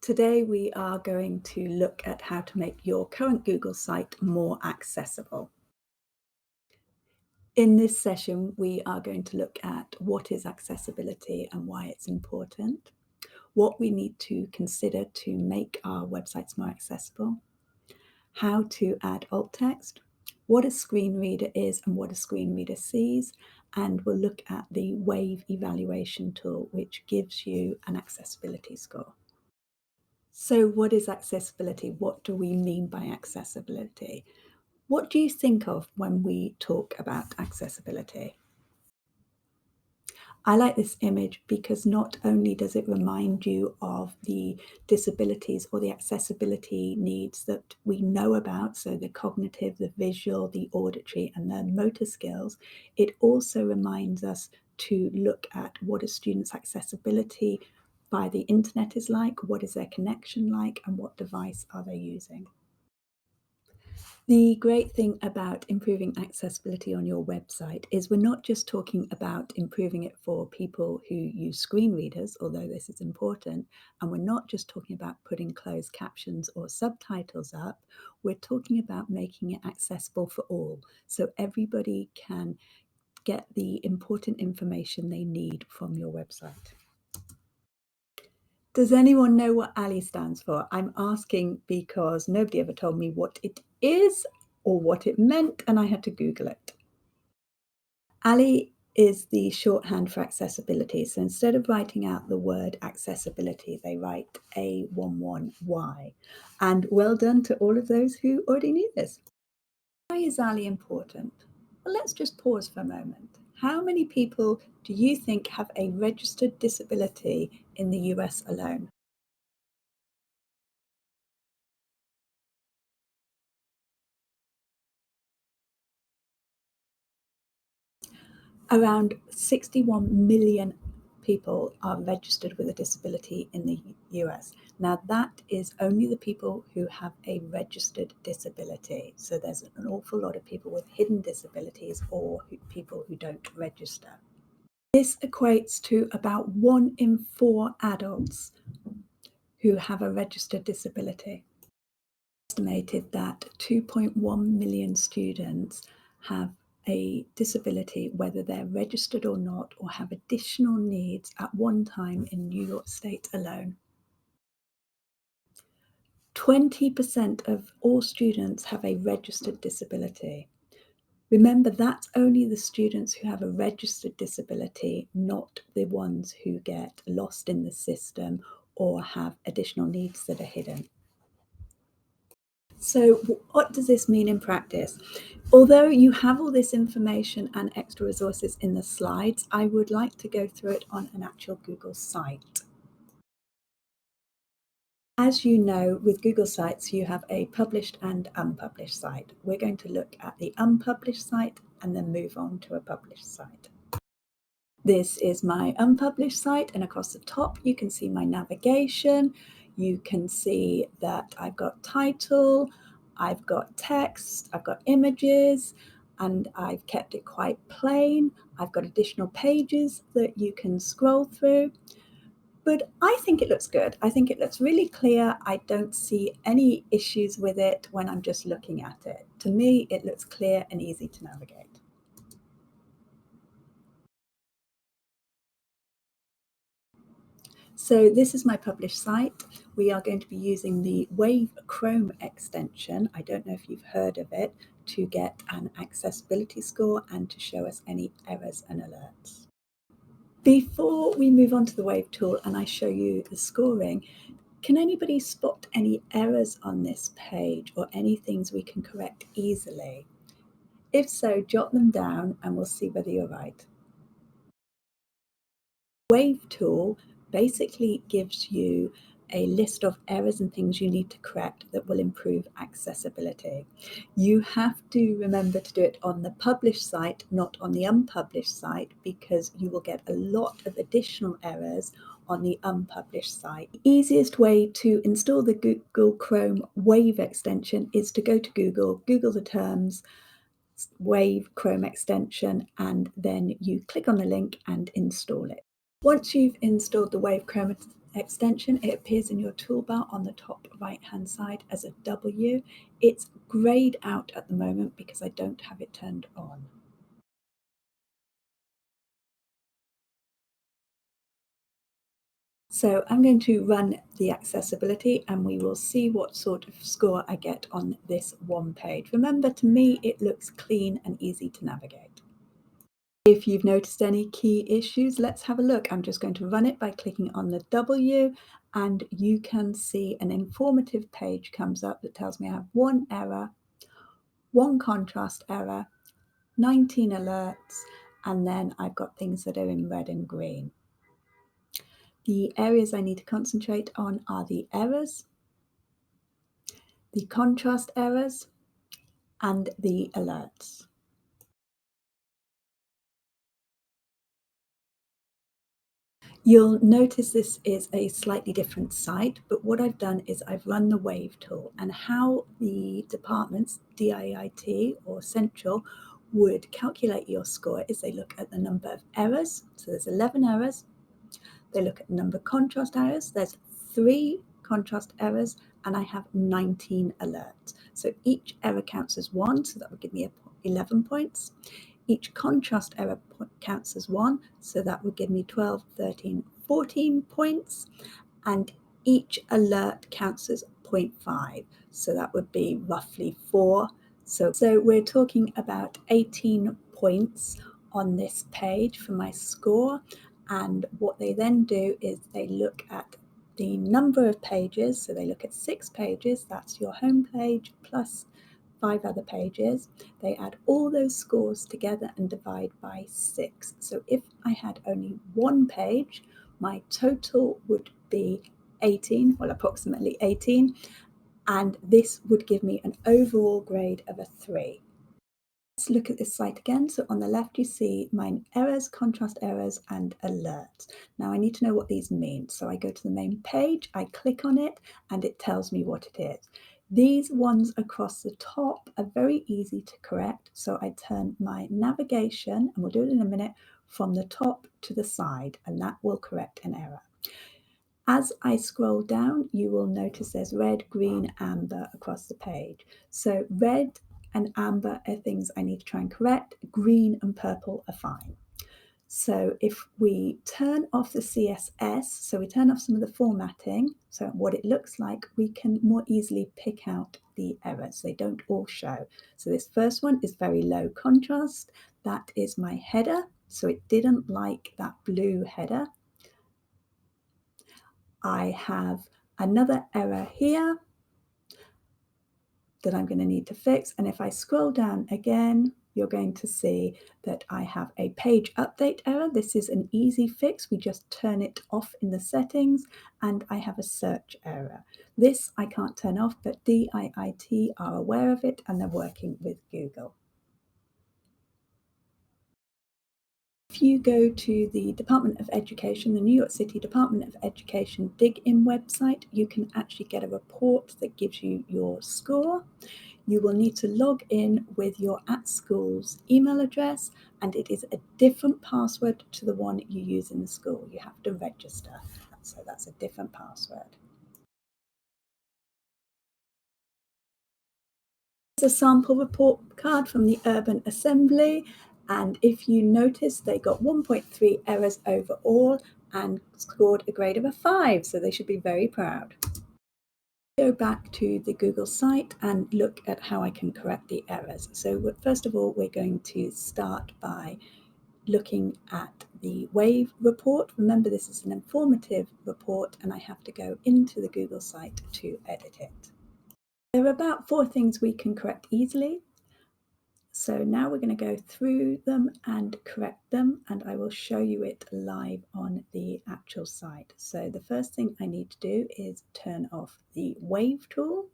Today we are going to look at how to make your current Google site more accessible. In this session, we are going to look at what is accessibility and why it's important, what we need to consider to make our websites more accessible, how to add alt text, what a screen reader is and what a screen reader sees, and we'll look at the Wave evaluation tool, which gives you an accessibility score. So what is accessibility? What do we mean by accessibility? What do you think of when we talk about accessibility? I like this image because not only does it remind you of the disabilities or the accessibility needs that we know about, so the cognitive, the visual, the auditory, and the motor skills, it also reminds us to look at what a student's accessibility by the internet is like, what is their connection like, and what device are they using. The great thing about improving accessibility on your website is we're not just talking about improving it for people who use screen readers, although this is important, and we're not just talking about putting closed captions or subtitles up, we're talking about making it accessible for all, so everybody can get the important information they need from your website. Does anyone know what ALI stands for? I'm asking because nobody ever told me what it is or what it meant, and I had to Google it. ALI is the shorthand for accessibility. So instead of writing out the word accessibility, they write A11Y. And well done to all of those who already knew this. Why is ALI important? Well, let's just pause for a moment. How many people do you think have a registered disability in the US alone? Around 61 million people are registered with a disability in the US. Now, that is only the people who have a registered disability. So there's an awful lot of people with hidden disabilities or people who don't register. This equates to about 1 in 4 adults who have a registered disability. Estimated that 2.1 million students have a disability, whether they're registered or not, or have additional needs at one time in New York State alone. 20% of all students have a registered disability. Remember, that's only the students who have a registered disability, not the ones who get lost in the system or have additional needs that are hidden. So what does this mean in practice? Although you have all this information and extra resources in the slides, I would like to go through it on an actual Google site. As you know, with Google Sites, you have a published and unpublished site. We're going to look at the unpublished site and then move on to a published site. This is my unpublished site, and across the top you can see my navigation. You can see that I've got title, I've got text, I've got images, and I've kept it quite plain. I've got additional pages that you can scroll through. But I think it looks good. I think it looks really clear. I don't see any issues with it when I'm just looking at it. To me, it looks clear and easy to navigate. So this is my published site. We are going to be using the Wave Chrome extension. I don't know if you've heard of it, to get an accessibility score and to show us any errors and alerts. Before we move on to the Wave tool and I show you the scoring, can anybody spot any errors on this page or any things we can correct easily? If so, jot them down and we'll see whether you're right. Wave tool basically gives you a list of errors and things you need to correct that will improve accessibility. You have to remember to do it on the published site, not on the unpublished site, because you will get a lot of additional errors on the unpublished site. The easiest way to install the Google Chrome Wave extension is to go to Google, Google the terms, Wave Chrome extension, and then you click on the link and install it. Once you've installed the Wave Chroma extension, it appears in your toolbar on the top right-hand side as a W. It's grayed out at the moment because I don't have it turned on. So I'm going to run the accessibility and we will see what sort of score I get on this one page. Remember, to me, it looks clean and easy to navigate. If you've noticed any key issues, let's have a look. I'm just going to run it by clicking on the W, and you can see an informative page comes up that tells me I have one error, one contrast error, 19 alerts, and then I've got things that are in red and green. The areas I need to concentrate on are the errors, the contrast errors, and the alerts. You'll notice this is a slightly different site, but what I've done is I've run the Wave tool, and how the departments, DIIT or Central, would calculate your score is they look at the number of errors. So there's 11 errors. They look at the number of contrast errors. There's 3 contrast errors, and I have 19 alerts. So each error counts as 1, so that would give me 11 points. Each contrast error counts as 1, so that would give me 12, 13, 14 points. And each alert counts as 0.5, so that would be roughly 4. So we're talking about 18 points on this page for my score. And what they then do is they look at the number of pages. So they look at 6 pages, that's your home page, plus 5 other pages. They add all those scores together and divide by 6. So if I had only one page, my total would be 18, well, approximately 18, and this would give me an overall grade of a 3. Let's look at this site again. So on the left, you see my errors, contrast errors, and alerts. Now I need to know what these mean. So I go to the main page, I click on it, and it tells me what it is. These ones across the top are very easy to correct. So I turn my navigation, and we'll do it in a minute, from the top to the side, and that will correct an error. As I scroll down, you will notice there's red, green, amber across the page. So red and amber are things I need to try and correct. Green and purple are fine. So if we turn off the CSS, so we turn off some of the formatting, so what it looks like, we can more easily pick out the errors. They don't all show. So this first one is very low contrast. That is my header. So it didn't like that blue header. I have another error here that I'm going to need to fix. And if I scroll down again, you're going to see that I have a page update error. This is an easy fix. We just turn it off in the settings. And I have a search error. This I can't turn off, but DIIT are aware of it and they're working with Google. If you go to the Department of Education, the New York City Department of Education Dig-In website, you can actually get a report that gives you your score. You will need to log in with your @school's email address, and it is a different password to the one you use in the school. You have to register, so that's a different password. Here's a sample report card from the Urban Assembly. And if you notice, they got 1.3 errors overall and scored a grade of a 5, so they should be very proud. Go back to the Google site and look at how I can correct the errors. So first of all, we're going to start by looking at the Wave report. Remember, this is an informative report and I have to go into the Google site to edit it. There are about 4 things we can correct easily. So now we're going to go through them and correct them, and I will show you it live on the actual site. So the first thing I need to do is turn off the Wave tool.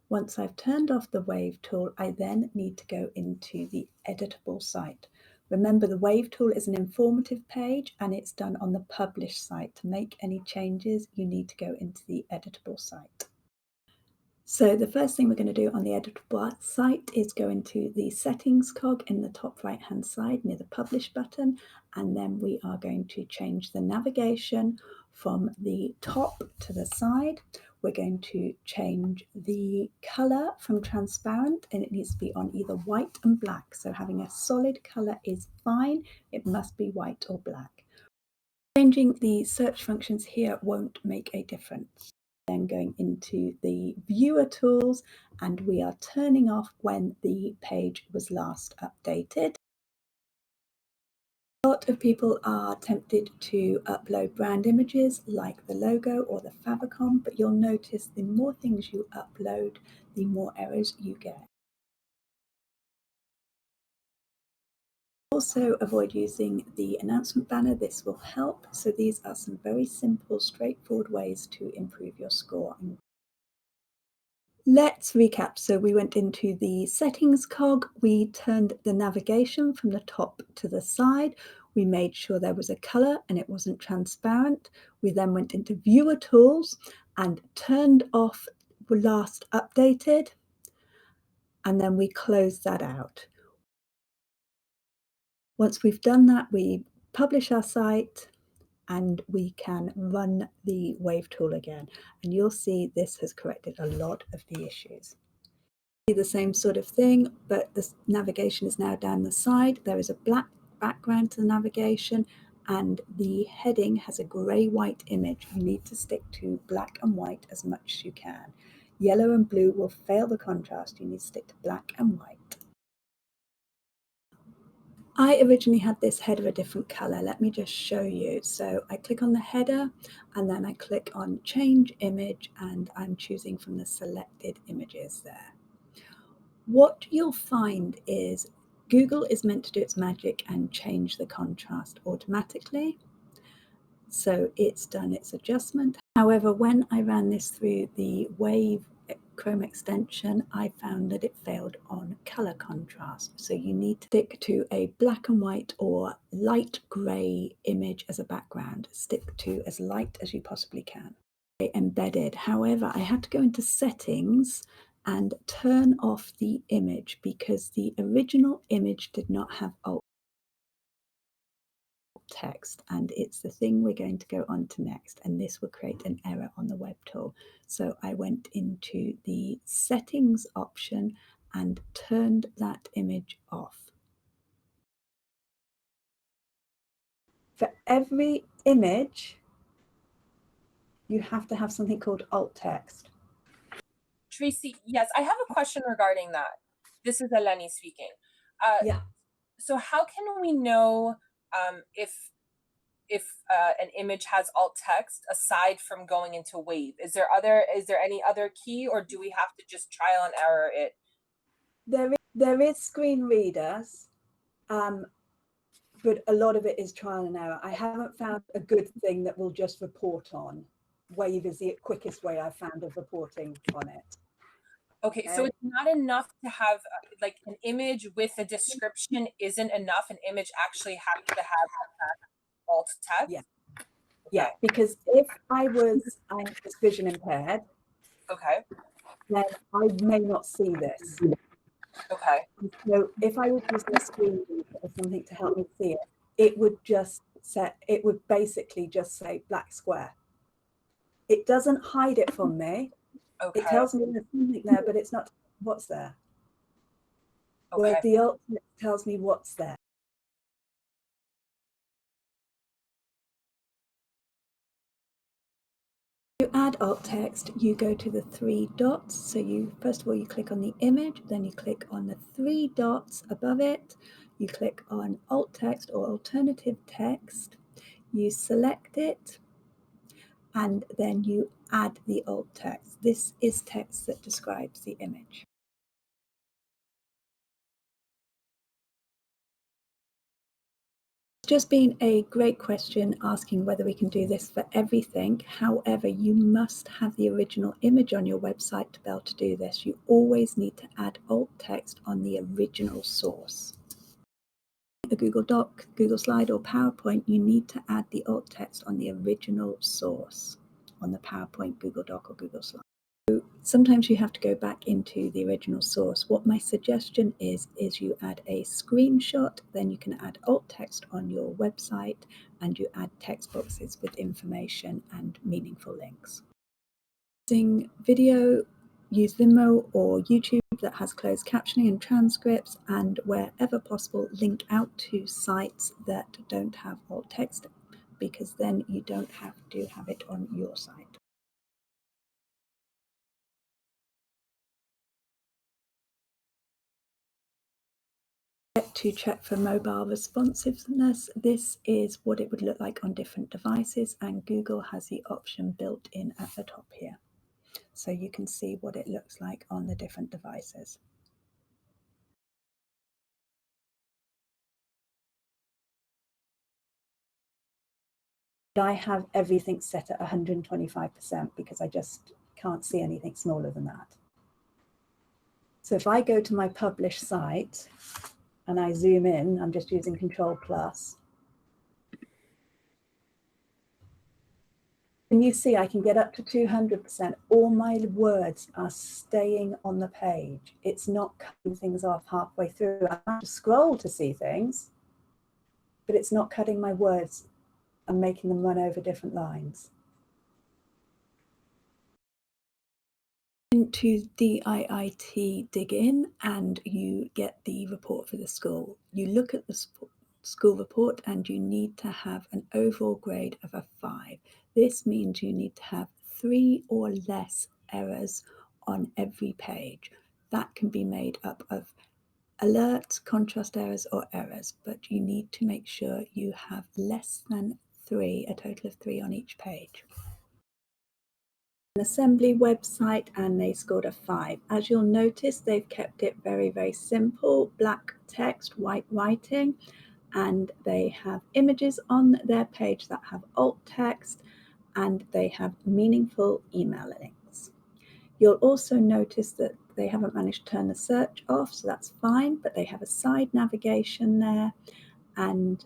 Once I've turned off the Wave tool, I then need to go into the editable site. Remember, the Wave tool is an informative page and it's done on the publish site. To make any changes, you need to go into the editable site. So the first thing we're going to do on the editable site is go into the settings cog in the top right hand side near the publish button, and then we are going to change the navigation from the top to the side. We're going to change the color from transparent, and it needs to be on either white and black. So having a solid color is fine, it must be white or black. Changing the search functions here won't make a difference. Then going into the viewer tools, and we are turning off when the page was last updated. A lot of people are tempted to upload brand images like the logo or the favicon, but you'll notice the more things you upload, the more errors you get. Also avoid using the announcement banner, this will help. So these are some very simple, straightforward ways to improve your score. Let's recap. So we went into the settings cog, we turned the navigation from the top to the side, we made sure there was a color and it wasn't transparent. We then went into viewer tools and turned off last updated, and then we closed that out. Once we've done that, we publish our site and we can run the wave tool again. And you'll see this has corrected a lot of the issues. The same sort of thing, but the navigation is now down the side. There is a black background to the navigation, and the heading has a grey-white image. You need to stick to black and white as much as you can. Yellow and blue will fail the contrast. You need to stick to black and white. I originally had this header a different color. Let me just show you. So I click on the header and then I click on change image, and I'm choosing from the selected images there. What you'll find is Google is meant to do its magic and change the contrast automatically. So it's done its adjustment. However, when I ran this through the Wave Chrome extension, I found that it failed on color contrast. So you need to stick to a black and white or light gray image as a background. Stick to as light as you possibly can. Embedded. However, I had to go into settings and turn off the image because the original image did not have alt text, and it's the thing we're going to go on to next, and this will create an error on the web tool. So I went into the settings option and turned that image off. For every image, you have to have something called alt text. Tracy, yes, I have a question regarding that. This is Eleni speaking. Yeah. So how can we know if an image has alt text aside from going into Wave? Is there any other key, or do we have to just trial and error it? There is screen readers, but a lot of it is trial and error. I haven't found a good thing that will just report on. Wave is the quickest way I've found of reporting on it. Okay, so it's not enough to have like an image with a description isn't enough. An image actually has to have alt text. Yeah. Yeah, because if I was vision impaired, okay, then I may not see this. Okay. So if I was using a screen reader or something to help me see it, it would basically just say black square. It doesn't hide it from me. Okay. It tells me there's something there, but it's not what's there. Okay. Where the alt text tells me what's there. To add alt text, you go to the three dots. So you first of all you click on the image, then you click on the three dots above it. You click on alt text or alternative text. You select it, and then you add the alt text. This is text that describes the image. It's just been a great question asking whether we can do this for everything. However, you must have the original image on your website to be able to do this. You always need to add alt text on the original source. A Google Doc, Google Slide, or PowerPoint, you need to add the alt text on the original source on the PowerPoint, Google Doc, or Google Slide. So Sometimes you have to go back into the original source. What my suggestion is you add a screenshot, then you can add alt text on your website, and you add text boxes with information and meaningful links. Using video, use Vimeo or YouTube that has closed captioning and transcripts, and wherever possible, link out to sites that don't have alt text, because then you don't have to have it on your site. To check for mobile responsiveness, this is what it would look like on different devices, and Google has the option built in at the top here. So you can see what it looks like on the different devices. I have everything set at 125% because I just can't see anything smaller than that. So if I go to my published site and I zoom in, I'm just using Control+. And you see I can get up to 200%. All my words are staying on the page. It's not cutting things off halfway through. I have to scroll to see things, but it's not cutting my words and making them run over different lines. Into the IIT Dig-In and you get the report for the school. You look at the school report and you need to have an overall grade of a 5. This means you need to have 3 or less errors on every page. That can be made up of alerts, contrast errors, or errors, but you need to make sure you have less than 3, a total of 3 on each page. An assembly website and they scored a 5. As you'll notice, they've kept it very, very simple, black text, white writing, and they have images on their page that have alt text, and they have meaningful email links. You'll also notice that they haven't managed to turn the search off, so that's fine, but they have a side navigation there, and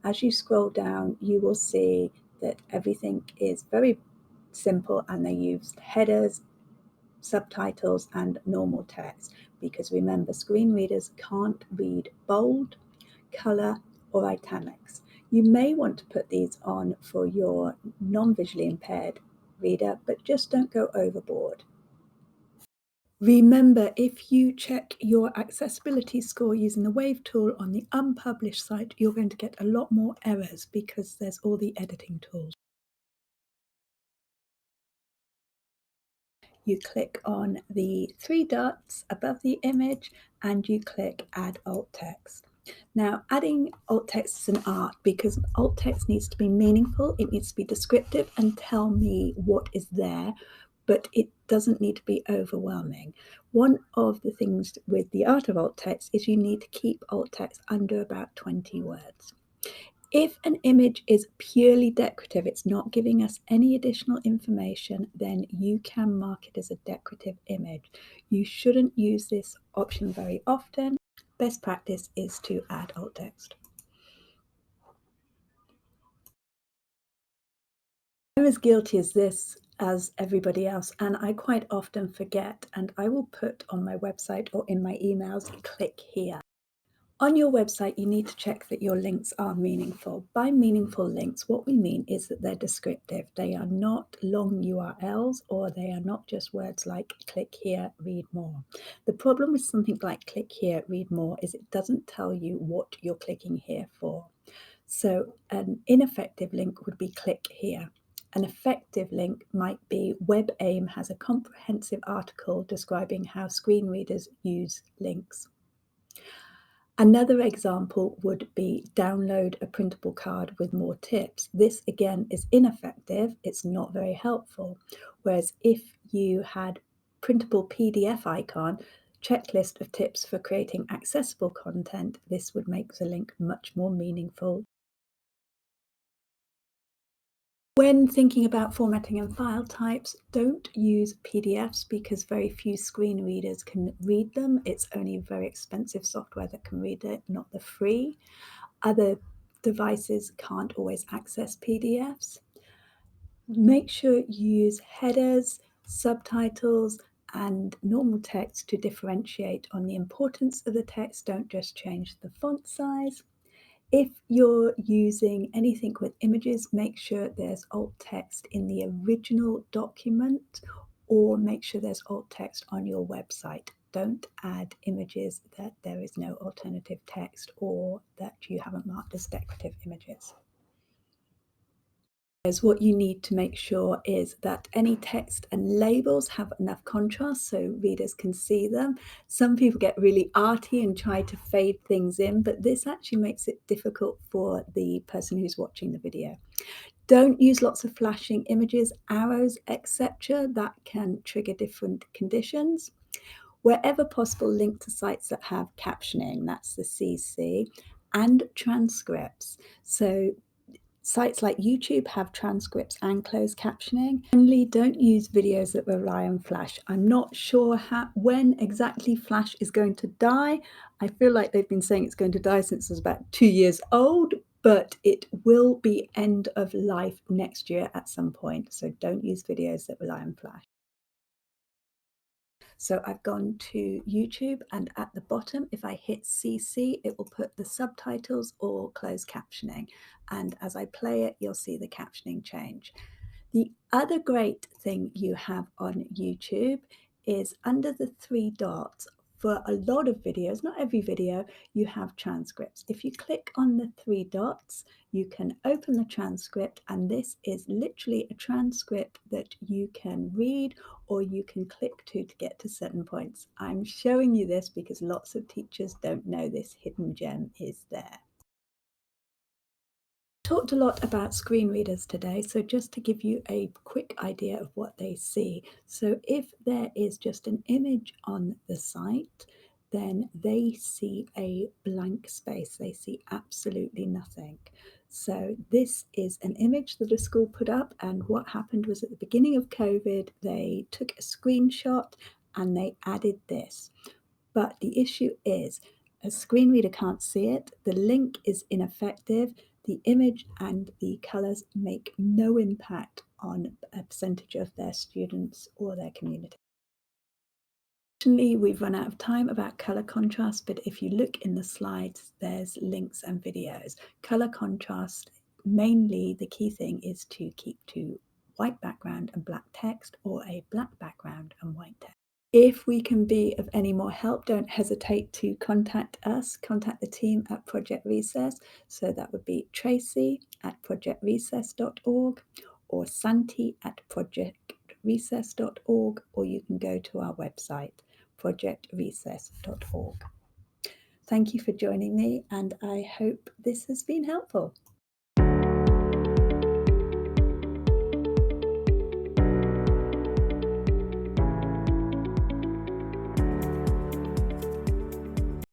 as you scroll down, you will see that everything is very simple, and they used headers, subtitles, and normal text, because remember, screen readers can't read bold, color, or italics. You may want to put these on for your non-visually impaired reader, but just don't go overboard. Remember, if you check your accessibility score using the Wave tool on the unpublished site, you're going to get a lot more errors because there's all the editing tools. You click on the 3 dots above the image and you click Add Alt Text. Now, adding alt text is an art because alt text needs to be meaningful, it needs to be descriptive and tell me what is there, but it doesn't need to be overwhelming. One of the things with the art of alt text is you need to keep alt text under about 20 words. If an image is purely decorative, it's not giving us any additional information, then you can mark it as a decorative image. You shouldn't use this option very often. Best practice is to add alt text. I'm as guilty as this as everybody else, and I quite often forget, and I will put on my website or in my emails, click here. On your website, you need to check that your links are meaningful. By meaningful links, what we mean is that they're descriptive. They are not long URLs, or they are not just words like click here, read more. The problem with something like click here, read more is it doesn't tell you what you're clicking here for. So an ineffective link would be click here. An effective link might be WebAIM has a comprehensive article describing how screen readers use links. Another example would be download a printable card with more tips. This again is ineffective, it's not very helpful. Whereas if you had printable PDF icon, checklist of tips for creating accessible content, this would make the link much more meaningful. When thinking about formatting and file types, don't use PDFs because very few screen readers can read them. It's only very expensive software that can read it, not the free. Other devices can't always access PDFs. Make sure you use headers, subtitles, and normal text to differentiate on the importance of the text. Don't just change the font size. If you're using anything with images, make sure there's alt text in the original document, or make sure there's alt text on your website. Don't add images that there is no alternative text or that you haven't marked as decorative images. What you need to make sure is that any text and labels have enough contrast so readers can see them. Some people get really arty and try to fade things in, but this actually makes it difficult for the person who's watching the video. Don't use lots of flashing images, arrows, etc. That can trigger different conditions. Wherever possible, link to sites that have captioning, that's the CC, and transcripts. So sites like YouTube have transcripts and closed captioning. Finally, don't use videos that rely on Flash. I'm not sure when exactly Flash is going to die. I feel like they've been saying it's going to die since it was about 2 years old, but it will be end of life next year at some point. So don't use videos that rely on Flash. So I've gone to YouTube, and at the bottom, if I hit CC, it will put the subtitles or closed captioning. And as I play it, you'll see the captioning change. The other great thing you have on YouTube is under the 3 dots. For a lot of videos, not every video, you have transcripts. If you click on the 3 dots, you can open the transcript, and this is literally a transcript that you can read or you can click to get to certain points. I'm showing you this because lots of teachers don't know this hidden gem is there. Talked a lot about screen readers today, so just to give you a quick idea of what they see. So if there is just an image on the site, then they see a blank space. They see absolutely nothing. So this is an image that a school put up, and what happened was at the beginning of COVID, they took a screenshot and they added this. But the issue is a screen reader can't see it, the link is ineffective, the image and the colors make no impact on a percentage of their students or their community. Unfortunately, we've run out of time about color contrast, but if you look in the slides, there's links and videos. Color contrast, mainly the key thing is to keep to white background and black text, or a black background and white text. If we can be of any more help, don't hesitate to contact us. Contact the team at Project Recess. So that would be Tracy at projectrecess.org or Santi at projectrecess.org, or you can go to our website, projectrecess.org. Thank you for joining me, and I hope this has been helpful.